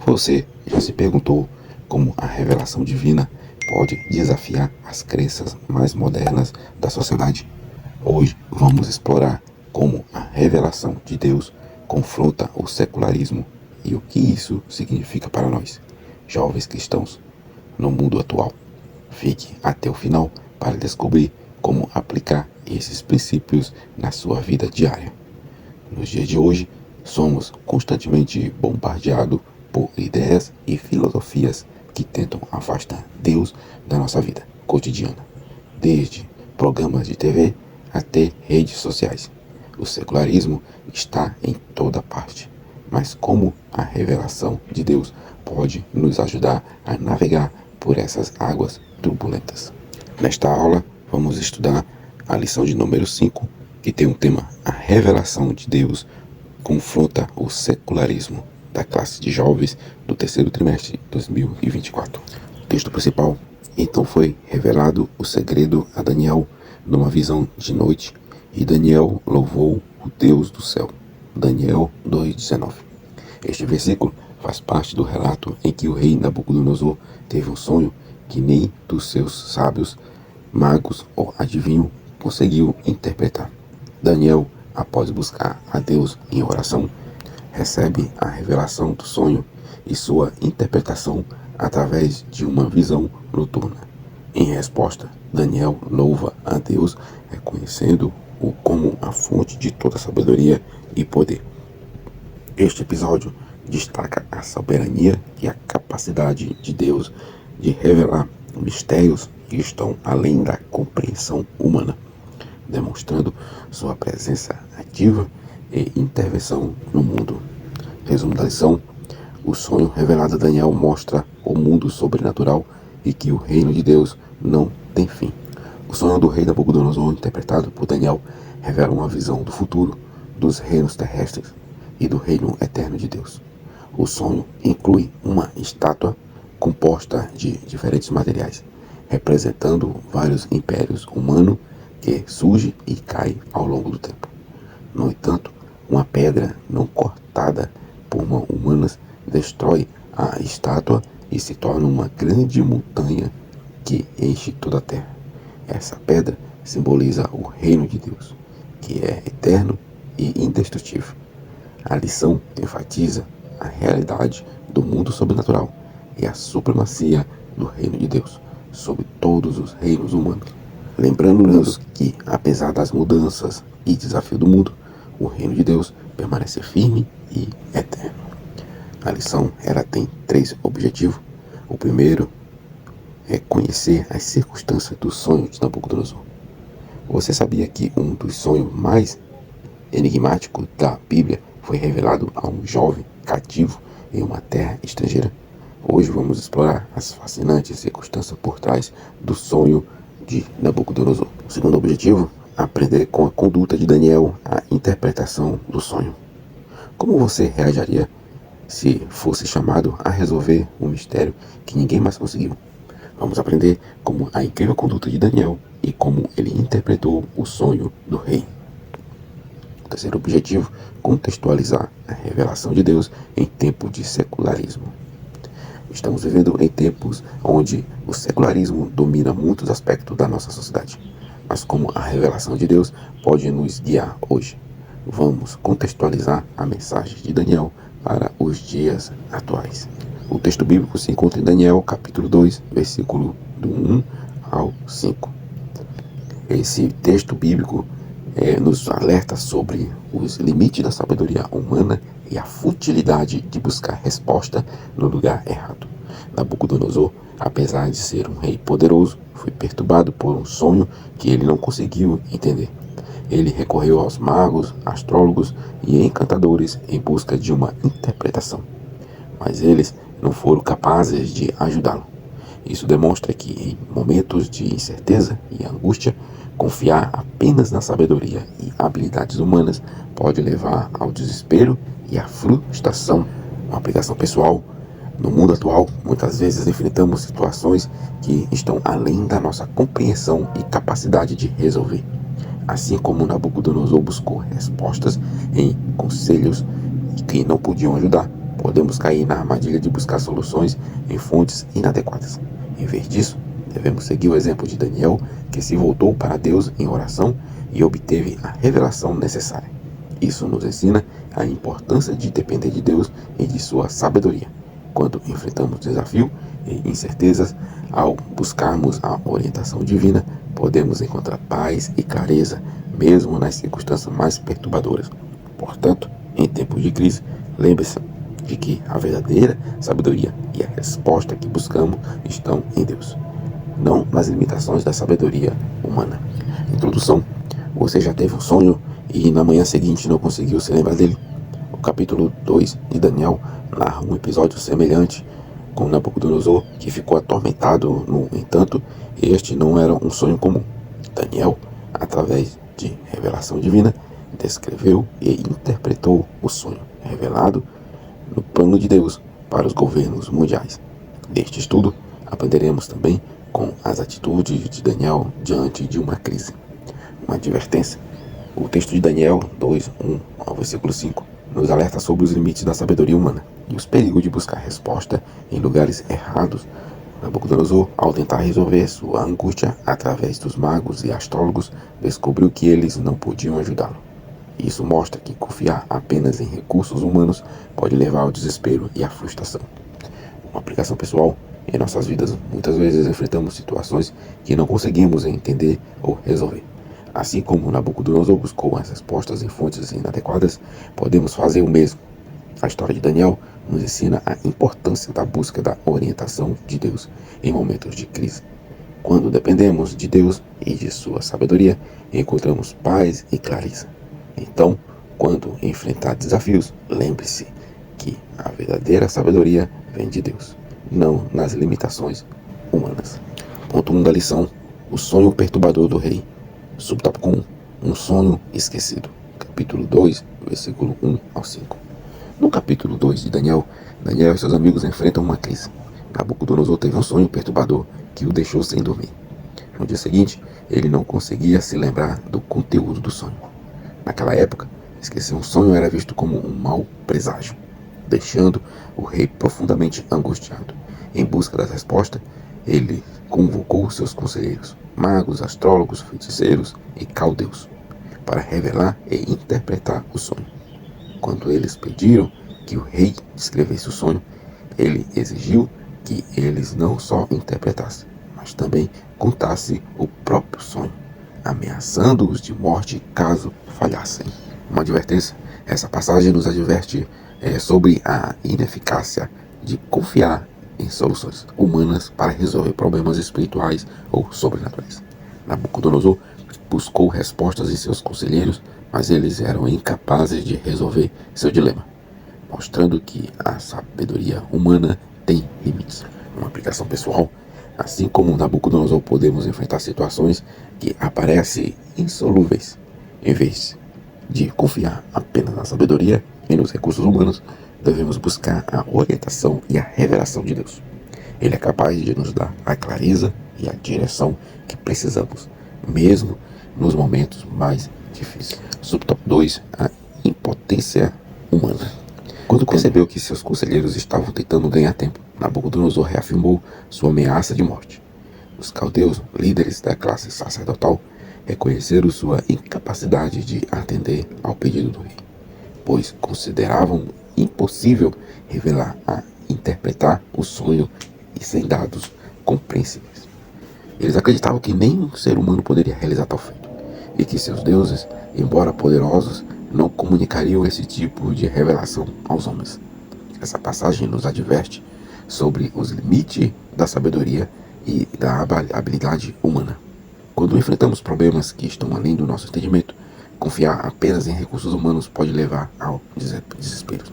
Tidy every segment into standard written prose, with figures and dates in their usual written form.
Você já se perguntou como a revelação divina pode desafiar as crenças mais modernas da sociedade? Hoje vamos explorar como a revelação de Deus confronta o secularismo e o que isso significa para nós, jovens cristãos, no mundo atual. Fique até o final para descobrir como aplicar esses princípios na sua vida diária. Nos dias de hoje, somos constantemente bombardeados por ideias e filosofias que tentam afastar Deus da nossa vida cotidiana, desde programas de TV até redes sociais. O secularismo está em toda parte, mas como a revelação de Deus pode nos ajudar a navegar por essas águas turbulentas? Nesta aula, vamos estudar a lição de número 5, que tem um tema: a revelação de Deus confronta o secularismo, da classe de jovens do terceiro trimestre de 2024. O texto principal: então foi revelado o segredo a Daniel numa visão de noite, e Daniel louvou o Deus do céu. Daniel 2,19. Este versículo faz parte do relato em que o rei Nabucodonosor teve um sonho que nem dos seus sábios, magos ou adivinhos conseguiu interpretar. Daniel, após buscar a Deus em oração, recebe a revelação do sonho e sua interpretação através de uma visão noturna. Em resposta, Daniel louva a Deus, reconhecendo-o como a fonte de toda sabedoria e poder. Este episódio destaca a soberania e a capacidade de Deus de revelar mistérios que estão além da compreensão humana, demonstrando sua presença ativa e intervenção no mundo. Resumo da lição: o sonho revelado a Daniel mostra o mundo sobrenatural e que o reino de Deus não tem fim. O sonho do rei Nabucodonosor, interpretado por Daniel, revela uma visão do futuro, dos reinos terrestres e do reino eterno de Deus. O sonho inclui uma estátua composta de diferentes materiais, representando vários impérios humanos que surge e cai ao longo do tempo. No entanto, uma pedra não cortada por mãos humanas destrói a estátua e se torna uma grande montanha que enche toda a terra. Essa pedra simboliza o reino de Deus, que é eterno e indestrutível. A lição enfatiza a realidade do mundo sobrenatural e a supremacia do reino de Deus sobre todos os reinos humanos, lembrando-nos que, apesar das mudanças e desafios do mundo, o reino de Deus permanece firme e eterno. A lição tem 3 objetivos. O primeiro é conhecer as circunstâncias do sonho de Nabucodonosor. Você sabia que um dos sonhos mais enigmáticos da Bíblia foi revelado a um jovem cativo em uma terra estrangeira? Hoje vamos explorar as fascinantes circunstâncias por trás do sonho de Nabucodonosor. O segundo objetivo: aprender com a conduta de Daniel a interpretação do sonho. Como você reagiria se fosse chamado a resolver um mistério que ninguém mais conseguiu? Vamos aprender como a incrível conduta de Daniel e como ele interpretou o sonho do rei. O terceiro objetivo: contextualizar a revelação de Deus em tempo de secularismo. Estamos vivendo em tempos onde o secularismo domina muitos aspectos da nossa sociedade. Mas como a revelação de Deus pode nos guiar hoje? Vamos contextualizar a mensagem de Daniel para os dias atuais. O texto bíblico se encontra em Daniel, capítulo 2, versículo do 1 ao 5. Esse texto bíblico nos alerta sobre os limites da sabedoria humana e a futilidade de buscar resposta no lugar errado. Nabucodonosor, apesar de ser um rei poderoso, foi perturbado por um sonho que ele não conseguiu entender. Ele recorreu aos magos, astrólogos e encantadores em busca de uma interpretação, mas eles não foram capazes de ajudá-lo. Isso demonstra que em momentos de incerteza e angústia, confiar apenas na sabedoria e habilidades humanas pode levar ao desespero e à frustração. Uma aplicação pessoal: no mundo atual, muitas vezes enfrentamos situações que estão além da nossa compreensão e capacidade de resolver. Assim como Nabucodonosor buscou respostas em conselhos que não podiam ajudar, podemos cair na armadilha de buscar soluções em fontes inadequadas. Em vez disso, devemos seguir o exemplo de Daniel, que se voltou para Deus em oração e obteve a revelação necessária. Isso nos ensina a importância de depender de Deus e de sua sabedoria. Quando enfrentamos desafios e incertezas, ao buscarmos a orientação divina, podemos encontrar paz e clareza, mesmo nas circunstâncias mais perturbadoras. Portanto, em tempos de crise, lembre-se de que a verdadeira sabedoria e a resposta que buscamos estão em Deus, não nas limitações da sabedoria humana. Introdução. Você já teve um sonho e na manhã seguinte não conseguiu se lembrar dele? O capítulo 2 de Daniel narra um episódio semelhante com Nabucodonosor, que ficou atormentado. No entanto, este não era um sonho comum. Daniel, através de revelação divina, descreveu e interpretou o sonho revelado no plano de Deus para os governos mundiais. Neste estudo, aprenderemos também com as atitudes de Daniel diante de uma crise. Uma advertência. O texto de Daniel 2, 1 ao versículo 5 nos alerta sobre os limites da sabedoria humana e os perigos de buscar resposta em lugares errados. Nabucodonosor, ao tentar resolver sua angústia através dos magos e astrólogos, descobriu que eles não podiam ajudá-lo. Isso mostra que confiar apenas em recursos humanos pode levar ao desespero e à frustração. Uma aplicação pessoal. Em nossas vidas, muitas vezes enfrentamos situações que não conseguimos entender ou resolver. Assim como Nabucodonosor buscou as respostas em fontes inadequadas, podemos fazer o mesmo. A história de Daniel nos ensina a importância da busca da orientação de Deus em momentos de crise. Quando dependemos de Deus e de sua sabedoria, encontramos paz e clareza. Então, quando enfrentar desafios, lembre-se que a verdadeira sabedoria vem de Deus, não nas limitações humanas. Ponto 1 da lição: o sonho perturbador do rei. Subtópico 1: um sonho esquecido. Capítulo 2, versículo 1 ao 5. No capítulo 2 de Daniel, Daniel e seus amigos enfrentam uma crise. Nabucodonosor teve um sonho perturbador que o deixou sem dormir. No dia seguinte, ele não conseguia se lembrar do conteúdo do sonho. Naquela época, esquecer um sonho era visto como um mau presságio, deixando o rei profundamente angustiado. Em busca da resposta, ele convocou seus conselheiros, magos, astrólogos, feiticeiros e caldeus, para revelar e interpretar o sonho. Quando eles pediram que o rei descrevesse o sonho, ele exigiu que eles não só interpretassem, mas também contassem o próprio sonho, ameaçando-os de morte caso falhassem. Uma advertência: essa passagem nos adverte sobre a ineficácia de confiar em soluções humanas para resolver problemas espirituais ou sobrenaturais. Nabucodonosor buscou respostas em seus conselheiros, mas eles eram incapazes de resolver seu dilema, mostrando que a sabedoria humana tem limites. Uma aplicação pessoal: assim como Nabucodonosor, podemos enfrentar situações que parecem insolúveis. Em vez de confiar apenas na sabedoria e nos recursos humanos, devemos buscar a orientação e a revelação de Deus. Ele é capaz de nos dar a clareza e a direção que precisamos, mesmo nos momentos mais difíceis. Subtópico 2: a impotência humana. Quando percebeu que seus conselheiros estavam tentando ganhar tempo, Nabucodonosor reafirmou sua ameaça de morte. Os caldeus, líderes da classe sacerdotal, reconheceram sua incapacidade de atender ao pedido do rei, pois consideravam impossível revelar a interpretar o sonho e sem dados compreensíveis. Eles acreditavam que nenhum ser humano poderia realizar tal feito, e que seus deuses, embora poderosos, não comunicariam esse tipo de revelação aos homens. Essa passagem nos adverte sobre os limites da sabedoria e da habilidade humana. Quando enfrentamos problemas que estão além do nosso entendimento, confiar apenas em recursos humanos pode levar ao desespero.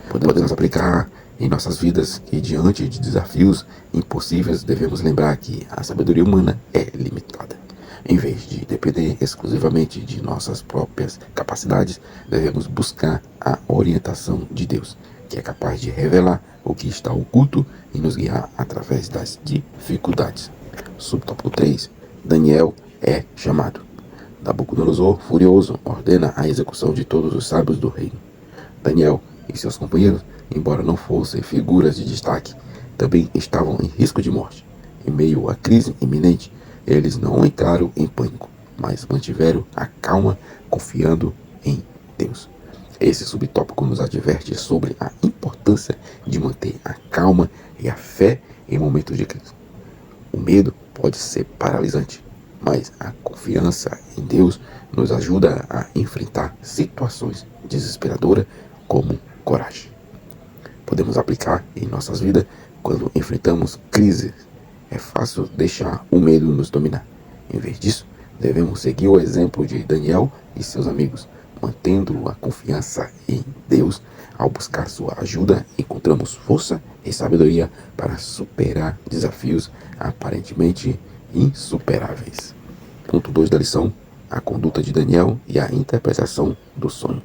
Podemos aplicar em nossas vidas e diante de desafios impossíveis, devemos lembrar que a sabedoria humana é limitada. Em vez de depender exclusivamente de nossas próprias capacidades, devemos buscar a orientação de Deus, que é capaz de revelar o que está oculto e nos guiar através das dificuldades. Subtópico 3: Daniel é chamado. Nabucodonosor, furioso, ordena a execução de todos os sábios do reino. Daniel, e seus companheiros, embora não fossem figuras de destaque, também estavam em risco de morte. Em meio à crise iminente, eles não entraram em pânico, mas mantiveram a calma, confiando em Deus. Esse subtópico nos adverte sobre a importância de manter a calma e a fé em momentos de crise. O medo pode ser paralisante, mas a confiança em Deus nos ajuda a enfrentar situações desesperadoras como coragem. Podemos aplicar em nossas vidas quando enfrentamos crises. É fácil deixar o medo nos dominar. Em vez disso, devemos seguir o exemplo de Daniel e seus amigos, mantendo a confiança em Deus. Ao buscar sua ajuda, encontramos força e sabedoria para superar desafios aparentemente insuperáveis. Ponto 2 da lição: a conduta de Daniel e a interpretação do sonho.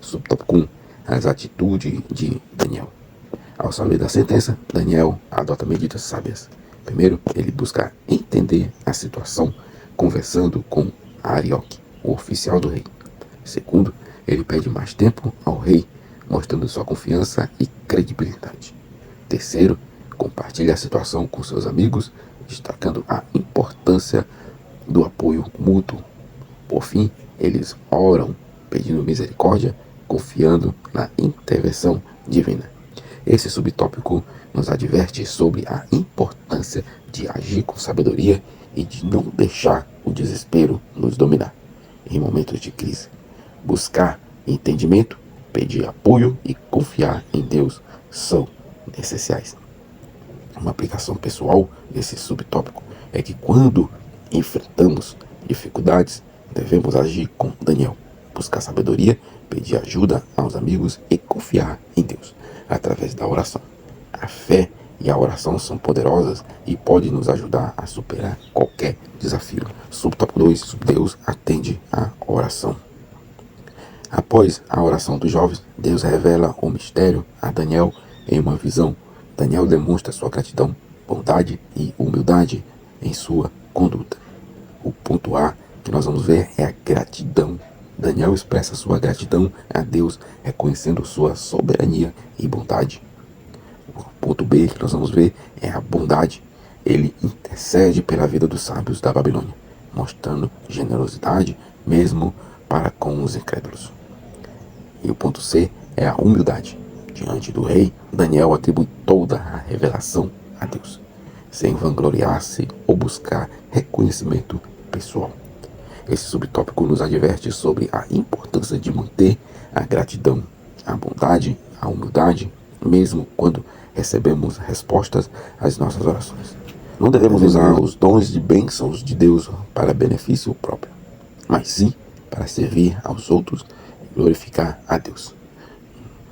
Subtópico 1: as atitudes de Daniel. Ao saber da sentença, Daniel adota medidas sábias. Primeiro, ele busca entender a situação, conversando com Arioque, o oficial do rei. Segundo, ele pede mais tempo ao rei, mostrando sua confiança e credibilidade. Terceiro, compartilha a situação com seus amigos, destacando a importância do apoio mútuo. Por fim, eles oram, pedindo misericórdia, confiando na intervenção divina. Esse subtópico nos adverte sobre a importância de agir com sabedoria e de não deixar o desespero nos dominar em momentos de crise. Buscar entendimento, pedir apoio e confiar em Deus são essenciais. Uma aplicação pessoal desse subtópico é que quando enfrentamos dificuldades, devemos agir com Daniel, buscar sabedoria, pedir ajuda aos amigos e confiar em Deus através da oração. A fé e a oração são poderosas e podem nos ajudar a superar qualquer desafio. Subtópico 2: Deus atende a oração. Após a oração dos jovens, Deus revela o mistério a Daniel em uma visão. Daniel demonstra sua gratidão, bondade e humildade em sua conduta. O ponto A que nós vamos ver é a gratidão. Daniel expressa sua gratidão a Deus, reconhecendo sua soberania e bondade. O ponto B que nós vamos ver é a bondade. Ele intercede pela vida dos sábios da Babilônia, mostrando generosidade mesmo para com os incrédulos. E o ponto C é a humildade. Diante do rei, Daniel atribui toda a revelação a Deus, sem vangloriar-se ou buscar reconhecimento pessoal. Esse subtópico nos adverte sobre a importância de manter a gratidão, a bondade, a humildade, mesmo quando recebemos respostas às nossas orações. Não devemos usar os dons e bênçãos de Deus para benefício próprio, mas sim para servir aos outros e glorificar a Deus.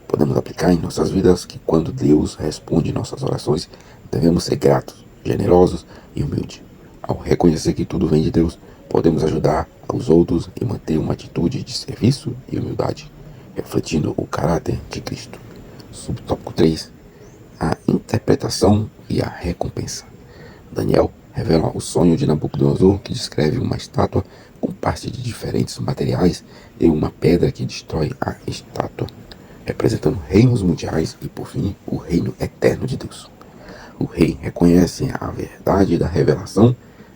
Podemos aplicar em nossas vidas que quando Deus responde nossas orações, devemos ser gratos, generosos e humildes. Ao reconhecer que tudo vem de Deus, podemos ajudar aos outros e manter uma atitude de serviço e humildade, refletindo o caráter de Cristo. Subtópico 3: a interpretação e a recompensa. Daniel revela o sonho de Nabucodonosor, que descreve uma estátua com parte de diferentes materiais e uma pedra que destrói a estátua, representando reinos mundiais e, por fim, o reino eterno de Deus. O rei reconhece a verdade da revelação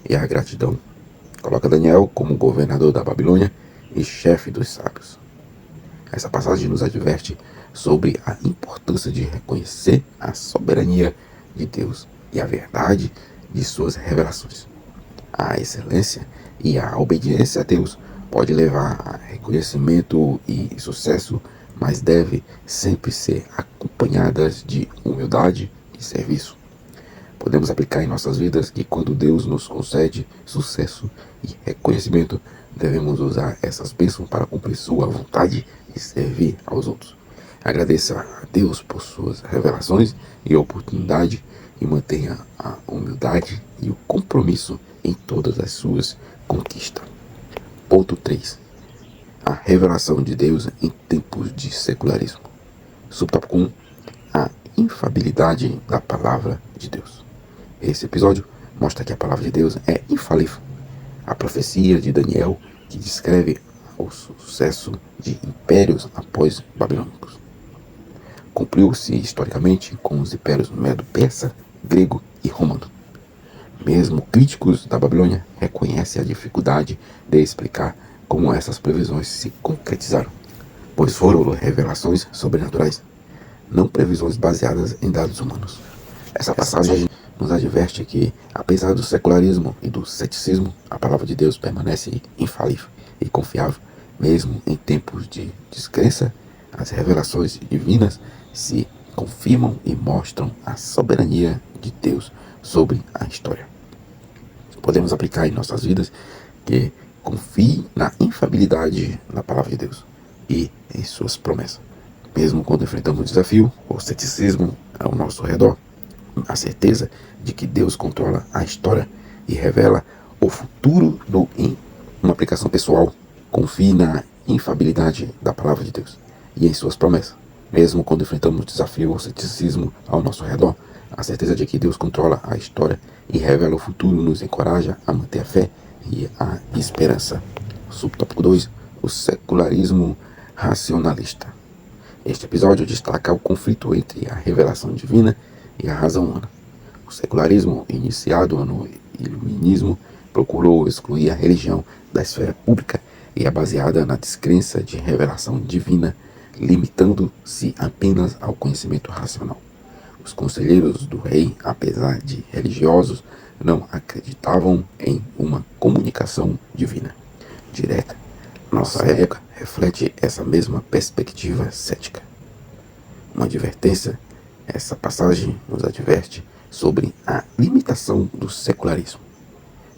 e a gratidão. Coloca Daniel como governador da Babilônia e chefe dos sábios. Essa passagem nos adverte sobre a importância de reconhecer a soberania de Deus e a verdade de suas revelações. A excelência e a obediência a Deus pode levar a reconhecimento e sucesso, mas deve sempre ser acompanhadas de humildade e serviço. Podemos aplicar em nossas vidas que quando Deus nos concede sucesso e reconhecimento, devemos usar essas bênçãos para cumprir sua vontade e servir aos outros. Agradeça a Deus por suas revelações e oportunidade e mantenha a humildade e o compromisso em todas as suas conquistas. Ponto 3. A revelação de Deus em tempos de secularismo. Subtópico 1. A infalibilidade da palavra de Deus. Esse episódio mostra que a palavra de Deus é infalível. A profecia de Daniel, que descreve o sucesso de impérios após babilônicos. cumpriu-se historicamente com os impérios medo-persa, grego e romano. Mesmo críticos da Babilônia reconhecem a dificuldade de explicar como essas previsões se concretizaram, pois foram revelações sobrenaturais, não previsões baseadas em dados humanos. Essa passagem nos adverte que, apesar do secularismo e do ceticismo, a palavra de Deus permanece infalível e confiável, mesmo em tempos de descrença. As revelações divinas se confirmam e mostram a soberania de Deus sobre a história. Podemos aplicar em nossas vidas que confie na infalibilidade da palavra de Deus e em suas promessas. Mesmo quando enfrentamos o desafio ou ceticismo ao nosso redor, a certeza de que Deus controla a história e revela o futuro em uma aplicação pessoal. Confie na infalibilidade da palavra de Deus e em suas promessas. Mesmo quando enfrentamos desafio ou ceticismo ao nosso redor, a certeza de que Deus controla a história e revela o futuro nos encoraja a manter a fé e a esperança. Subtópico 2. O secularismo racionalista. Este episódio destaca o conflito entre a revelação divina e a razão humana. O secularismo, iniciado no iluminismo, procurou excluir a religião da esfera pública e é baseada na descrença de revelação divina, limitando-se apenas ao conhecimento racional. Os conselheiros do rei, apesar de religiosos, não acreditavam em uma comunicação divina direta. Nossa época reflete essa mesma perspectiva cética. Uma advertência, essa passagem nos adverte sobre a limitação do secularismo,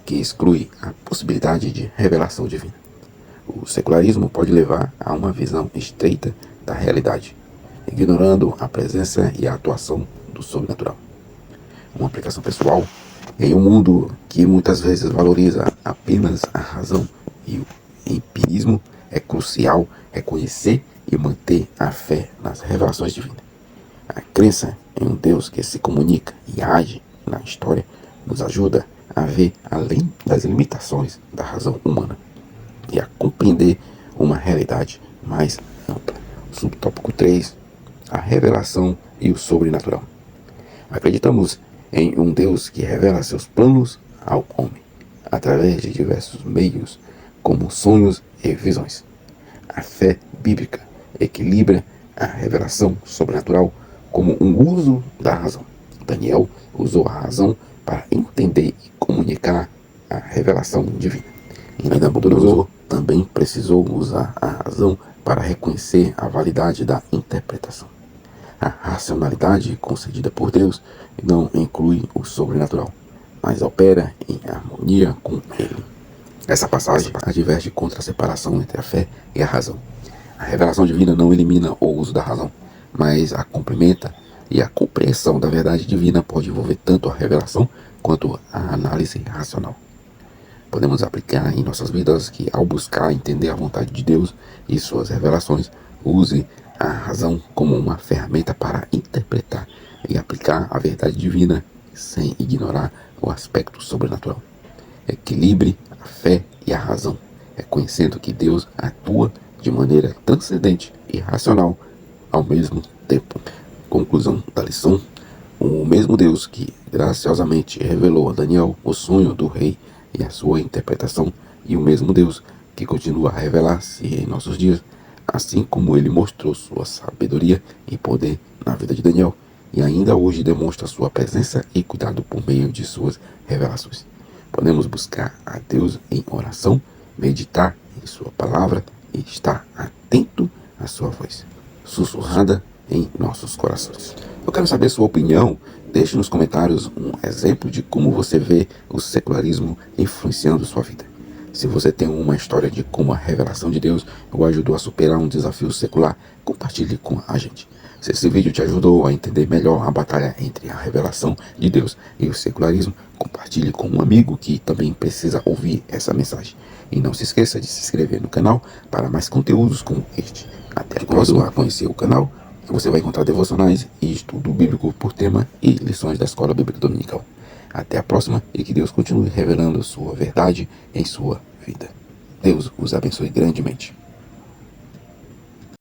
que exclui a possibilidade de revelação divina. O secularismo pode levar a uma visão estreita da realidade, ignorando a presença e a atuação do sobrenatural. Uma aplicação pessoal: em um mundo que muitas vezes valoriza apenas a razão e o empirismo, é crucial reconhecer e manter a fé nas revelações divinas. A crença em um Deus que se comunica e age na história nos ajuda a ver além das limitações da razão humana e a compreender uma realidade mais ampla. Subtópico 3. A revelação e o sobrenatural. Acreditamos em um Deus que revela seus planos ao homem, através de diversos meios, como sonhos e visões. A fé bíblica equilibra a revelação sobrenatural como um uso da razão. Daniel usou a razão para entender e comunicar a revelação divina. E Nabucodonosor também precisou usar a razão para reconhecer a validade da interpretação. A racionalidade concedida por Deus não inclui o sobrenatural, mas opera em harmonia com ele. Essa passagem adverte contra a separação entre a fé e a razão. A revelação divina não elimina o uso da razão, mas a complementa, e a compreensão da verdade divina pode envolver tanto a revelação quanto a análise racional. Podemos aplicar em nossas vidas que, ao buscar entender a vontade de Deus e suas revelações, use a razão como uma ferramenta para interpretar e aplicar a verdade divina sem ignorar o aspecto sobrenatural. Equilibre a fé e a razão, reconhecendo que Deus atua de maneira transcendente e racional ao mesmo tempo. Conclusão da lição: o mesmo Deus que graciosamente revelou a Daniel o sonho do rei e a sua interpretação, e o mesmo Deus que continua a revelar-se em nossos dias, assim como ele mostrou sua sabedoria e poder na vida de Daniel, e ainda hoje demonstra sua presença e cuidado por meio de suas revelações. Podemos buscar a Deus em oração, meditar em sua palavra e estar atento à sua voz, sussurrada em nossos corações. Eu quero saber sua opinião. Deixe nos comentários um exemplo de como você vê o secularismo influenciando sua vida. Se você tem uma história de como a revelação de Deus o ajudou a superar um desafio secular, compartilhe com a gente. Se esse vídeo te ajudou a entender melhor a batalha entre a revelação de Deus e o secularismo, compartilhe com um amigo que também precisa ouvir essa mensagem. E não se esqueça de se inscrever no canal para mais conteúdos como este. Até a próxima. A conhecer o canal, você vai encontrar devocionais e estudo bíblico por tema e lições da Escola Bíblica Dominical. Até a próxima e que Deus continue revelando sua verdade em sua vida. Deus os abençoe grandemente.